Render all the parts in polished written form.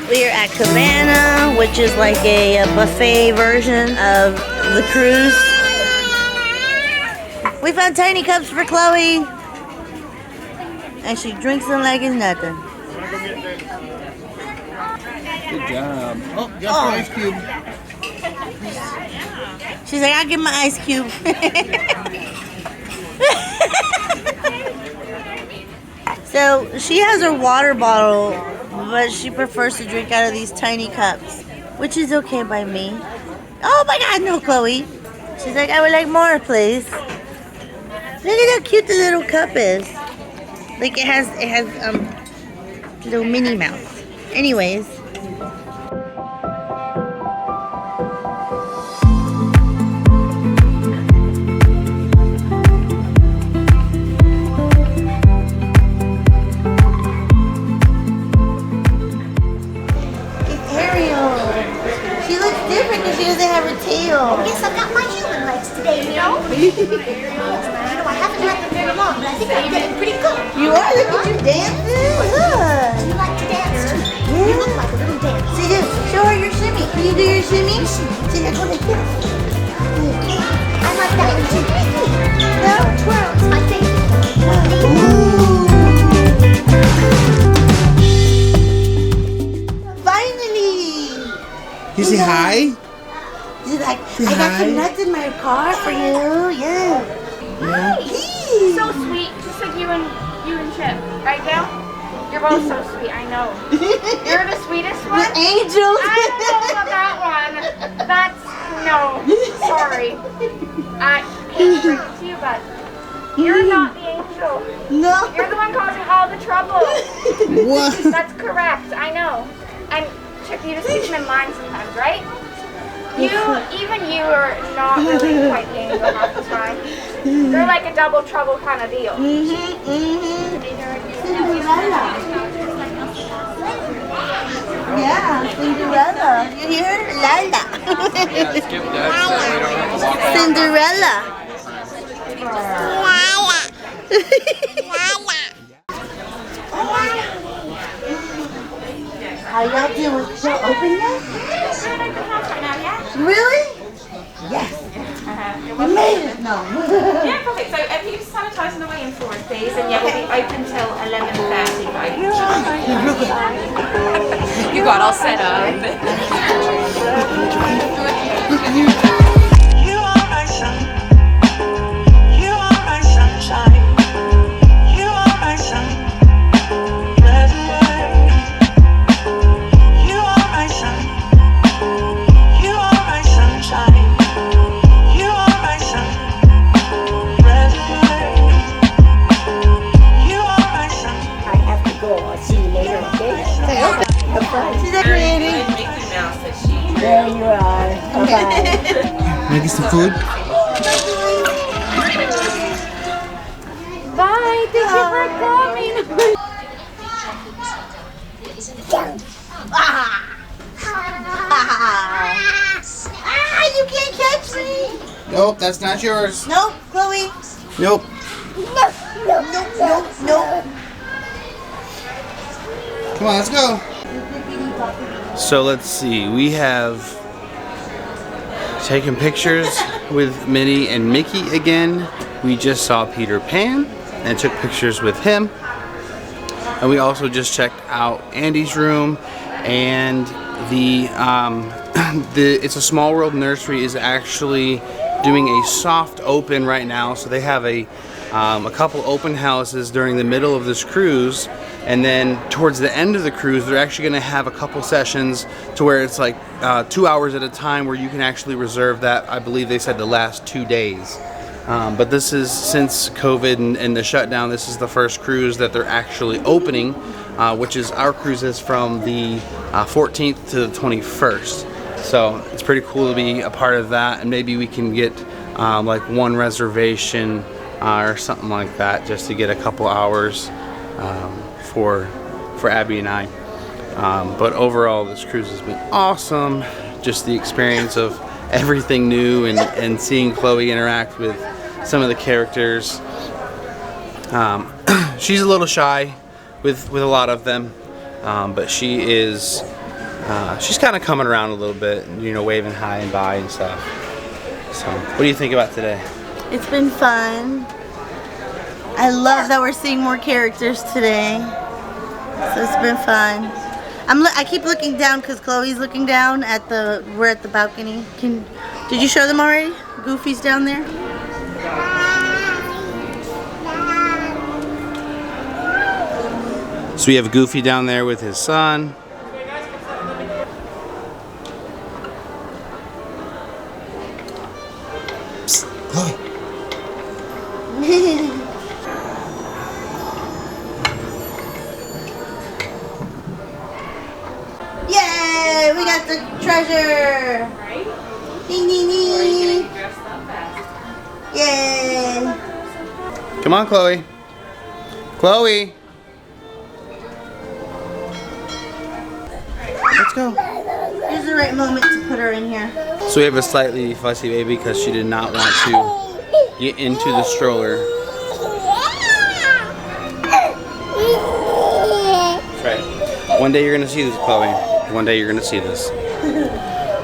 We are at Cabana, which is like a buffet version of the cruise. We found tiny cups for Chloe. And she drinks them like it's nothing. Good job. Oh, got your ice cube. She's like, I'll get my ice cube. So she has her water bottle, but she prefers to drink out of these tiny cups, which is okay by me. Oh my God, no, Chloe. She's like, I would like more, please. Look at how cute the little cup is. Like it has little Minnie Mouse. Anyways. She looks different because she doesn't have her tail. Yes, I've got my human legs today, you know? Yes, I haven't had them very long, but I think I'm getting pretty good. You are? Look at you dancing. Look. Do you like to dance too? Yeah. You look like a little dancer. See, dude, show her your shimmy. Can you do your shimmy? See, now go like this. I like that one too. No? Twirl is my favorite. Finally. You say hi? She's like, I got some nuts in my car for you. Yeah. So sweet, just like you and Chip, right now? You're both so sweet, I know. You're the sweetest one? Angels. I don't know about that one. That's, no, sorry. I hate to break it to you, but you're not the angel. No. You're the one causing all the trouble. What? That's correct, I know. And Chip, you just keep them in line sometimes, right? Even you are not really quite the angel half the time. They're like a double trouble kind of deal. Cinderella. Yeah, Cinderella. You hear? Lala. Cinderella. How y'all doing? Is it open yet? Really? Yes. You made it. No. Yeah, perfect. So if you sanitize on the way in for us, please, and yeah, we'll be open till 11:30, right? You got all set up. You are my sun. You are my sunshine. You are my sun. Red and white. You are my sun. You are my sunshine. You are my sun. Red and white. You are my sun. I have to go. I'll see you later, okay? Have fun. She's decorating. There you are. Bye-bye. Wanna get some food? Bye. Thank you for coming. You can't catch me. Nope, that's not yours. Nope, Chloe. Nope. Nope. Come on, let's go. So let's see. We have taken pictures with Minnie and Mickey again. We just saw Peter Pan and took pictures with him. And we also just checked out Andy's room, and the It's a Small World Nursery is actually doing a soft open right now. So they have a couple open houses during the middle of this cruise, and then towards the end of the cruise they're actually going to have a couple sessions to where it's like 2 hours at a time where you can actually reserve that. I believe they said the last 2 days. But this is, since COVID and the shutdown, this is the first cruise that they're actually opening, which is our cruise is from the 14th to the 21st. So it's pretty cool to be a part of that, and maybe we can get like one reservation or something like that, just to get a couple hours for Abby and I. But overall, this cruise has been awesome. Just the experience of everything new, and seeing Chloe interact with some of the characters. She's a little shy with a lot of them, but she is she's kind of coming around a little bit, you know, waving hi and bye and stuff. So, what do you think about today? It's been fun. I love that we're seeing more characters today. So it's been fun. I keep looking down because Chloe's looking down at we're at the balcony. Did you show them already? Goofy's down there. So we have Goofy down there with his son. Psst, Chloe. Yay! We got the treasure! Ding ding ding! Yay! Come on, Chloe. Chloe. Let's go. Here's the right moment to put her in here. So we have a slightly fussy baby because she did not want to get into the stroller. That's right. One day you're gonna see this, Chloe. One day you're gonna see this.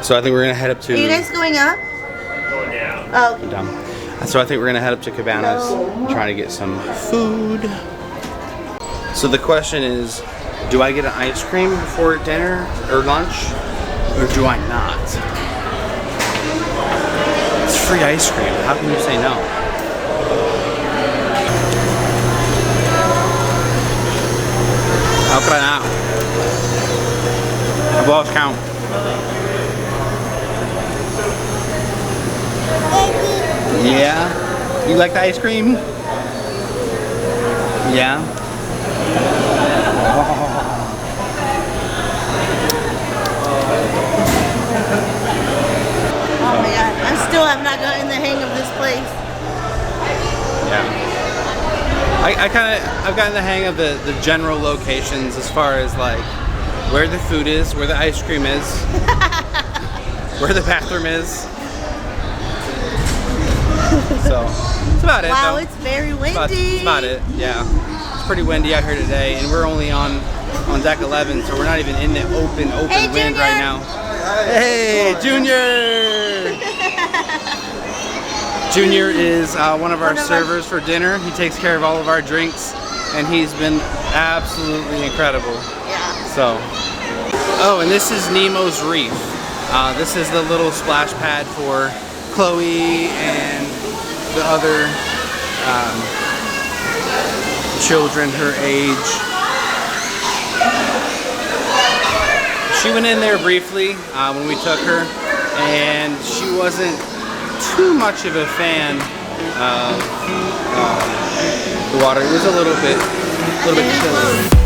So I think we're gonna head up to. Are you guys going up? Going down. Oh, okay. Dumb. So I think we're gonna head up to Cabanas, try to get some food. So the question is, do I get an ice cream before dinner or lunch, or do I not? It's free ice cream. How can you say no? How could I not? I've lost count. Yeah? You like the ice cream? Yeah? Oh my god. I still have not gotten the hang of this place. Yeah. I've gotten the hang of the general locations as far as like where the food is, where the ice cream is, where the bathroom is. So, that's about it. Wow, though. it's very windy. That's about it, yeah. It's pretty windy out here today, and we're only on deck 11, so we're not even in the open Hey, wind Junior. right now. Hey, Junior! Junior is one of our servers for dinner. He takes care of all of our drinks, and he's been absolutely incredible. Yeah. So, oh, and this is Nemo's Reef. This is the little splash pad for Chloe and the other children her age. She went in there briefly when we took her, and she wasn't too much of a fan of the water. It was a little bit chilly.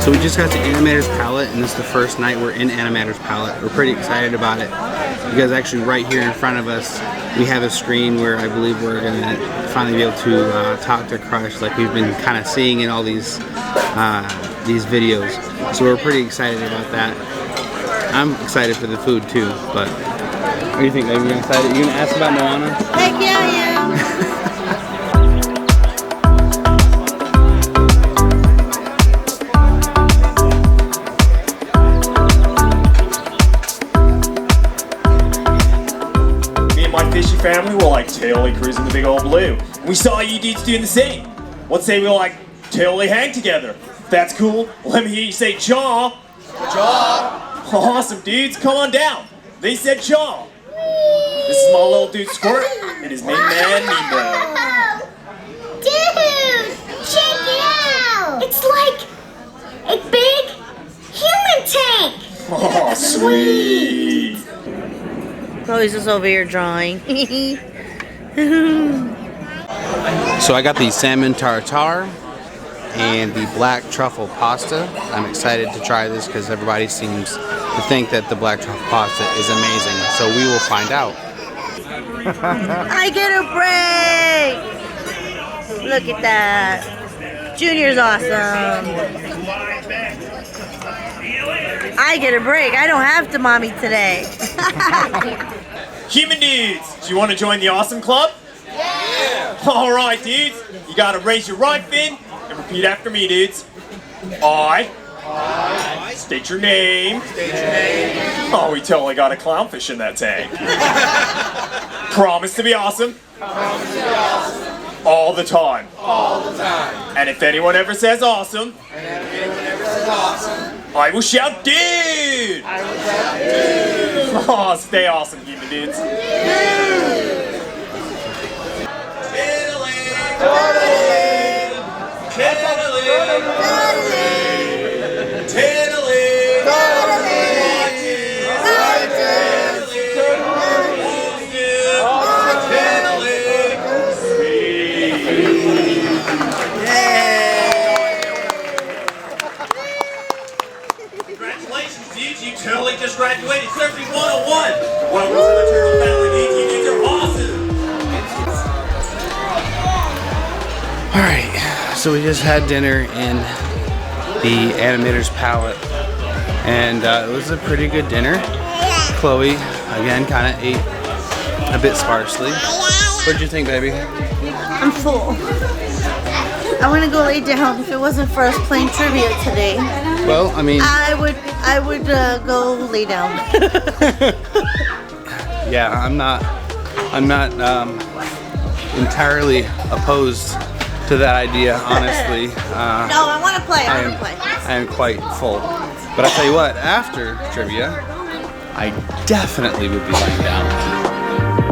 So we just got to Animator's Palate, and this is the first night we're in Animator's Palate. We're pretty excited about it because actually right here in front of us we have a screen where I believe we're going to finally be able to talk to Crush like we've been kind of seeing in all these videos. So we're pretty excited about that. I'm excited for the food too, but what do you think, baby? You excited? You gonna ask about Moana? Heck yeah, I am. Fishy family were like totally cruising the big old blue. And we saw you dudes doing the same. Let's say we like totally hang together. If that's cool, let me hear you say jaw. Jaw. Awesome dudes, come on down. They said jaw. This is my little dude Squirt and his main man Nemo. Dude, check it out. It's like a big human tank. Oh, sweet. Chloe's just over here drawing. So I got the salmon tartare and the black truffle pasta. I'm excited to try this because everybody seems to think that the black truffle pasta is amazing. So we will find out. I get a break! Look at that. Junior's awesome. I I get a break. I don't have to mommy today. Human dudes, do you want to join the awesome club? Yeah! Alright, dudes. You gotta raise your right fin and repeat after me, dudes. I. State your name. Oh, we totally got a clownfish in that tank. Promise to be awesome. All the time. And if anyone ever says awesome, I will shout dude! Oh, stay awesome, human dudes. Congratulations, dudes. You totally just graduated Surfing 101. Welcome to the Turtle Family, dudes. You dudes are awesome. Alright, so we just had dinner in the Animator's Palate, and it was a pretty good dinner. Chloe, again, kind of ate a bit sparsely. What'd you think, baby? I'm full. I want to go lay down. If it wasn't for us playing trivia today, Well, I mean, I would go lay down. yeah, I'm not entirely opposed to that idea, honestly. No, I want to play. I want to play. I am quite full. But I tell you what, after trivia, I definitely would be lying down.